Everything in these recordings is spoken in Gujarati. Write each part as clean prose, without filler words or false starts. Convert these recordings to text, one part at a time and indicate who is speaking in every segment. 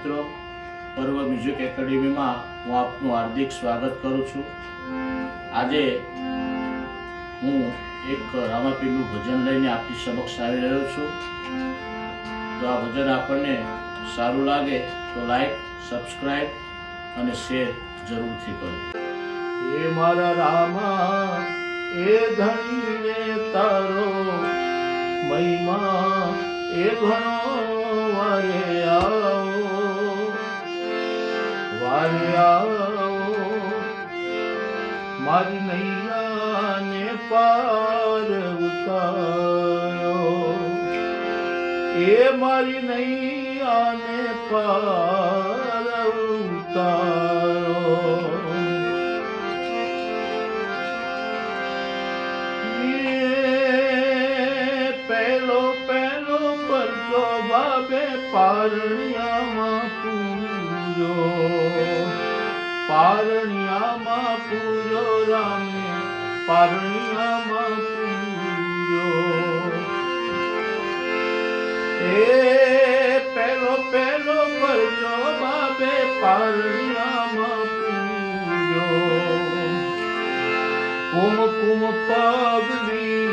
Speaker 1: મિત્રો, પર્વ મ્યુઝિક એકેડેમીમાં હું આપનું હાર્દિક સ્વાગત કરું છું। આજે હું એક રામાપીરનું ભજન લઈને આપની સમક્ષ આવી રહ્યો છું। તો આ ભજન આપણને સારું લાગે તો લાઈક, સબસ્ક્રાઇબ અને શેર જરૂરથી કરો।
Speaker 2: એ મારા રામા એ ધણી રે તારો મહિમા એ ઘણો વારે આવો મારી નૈયાને પાર ઉતારો। એ મારી નૈયાને પાર ઉતારો। પહેલો પરચો બાબે પારણિયામાં પૂરો રામે પારણિયામાં પૂરો। એ પહેલો પરચો બાબે પારણિયામાં પૂરો। કુમ પગલી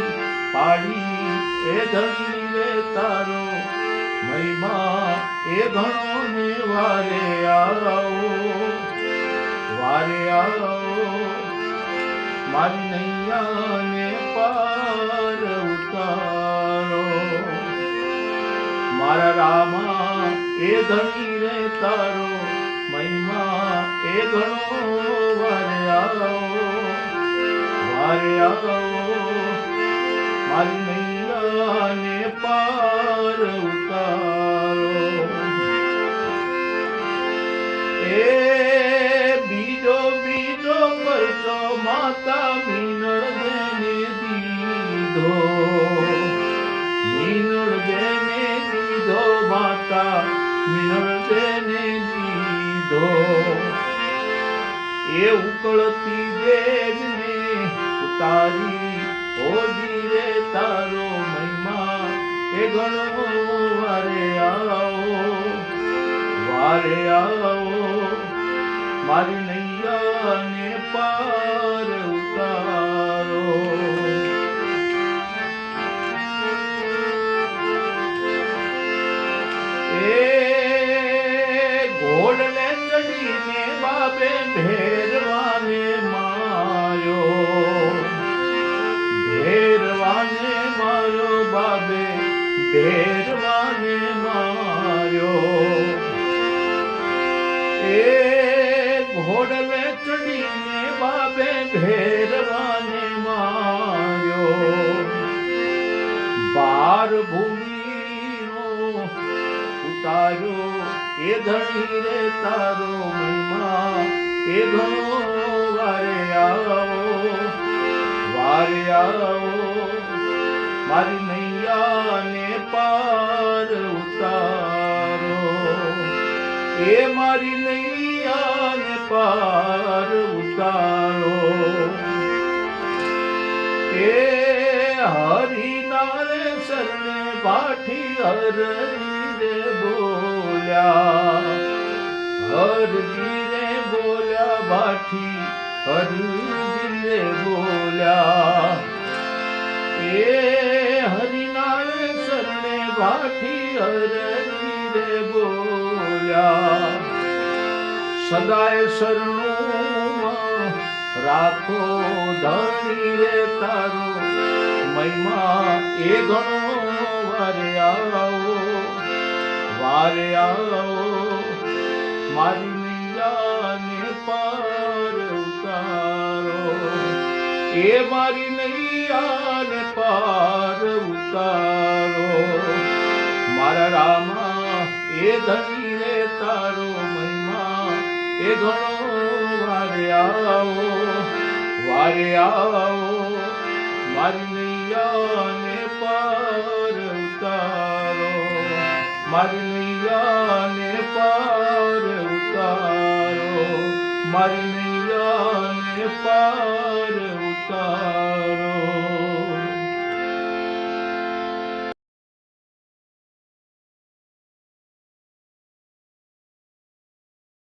Speaker 2: પાડી એ ધણી રે તારો મહિમા એ ઘણો ને વારે આવો મારી નૈયાને પાર ઉતારો। મારા રામા એ ધણી રે તારો મહિમા એ ઘણો વારે આવો મારી નૈયાને પાર ઉતારો। એ બીજો પરચો માતા મીનળ દેને દીધો માતા મીનળ દેને દીધો। એ ઉકળતી દેજને ઉતારી હોજી રે તારો મહિમા એ ઘણો વારે આવો મારી નૈયાને પાર ઉતારો। એ ઘોડને ચડીને બાબે ભેરવાને માર્યો બાબે ભેરવાને માર્યો। એ ઘોડલે ચડીને બાબે ભેરવાને માર્યો। બાર ભૂમિનો ઉતાર્યો એ ધણી રે તારો મહિમા એ ઘણો વારે આવો મારી નૈયાને પાર ઉતારો। એ મારી નૈયાને પાર ઉતારો। એ હરિનારે શરણે પાઠી હરજી રે બોલ્યા ભાઠી હરજી રે બોલ્યા। એ હરિનારે શરણે ભાઠી હરજી રે બોલ્યા। સદાય શરણું રાખો ધણી રે તારો મહિમા એ ઘણો વારે આવો મારી નૈયાને પાર ઉતારો। એ મારી નૈયાને પાર ઉતારો। મારા રામા એ ધણી રે તારો મહિમા એ ઘણો વારે આવો મારી નૈયાને પાર ઉતારો। મારી નૈયાને પાર ઉતારો મારી નૈયાને પાર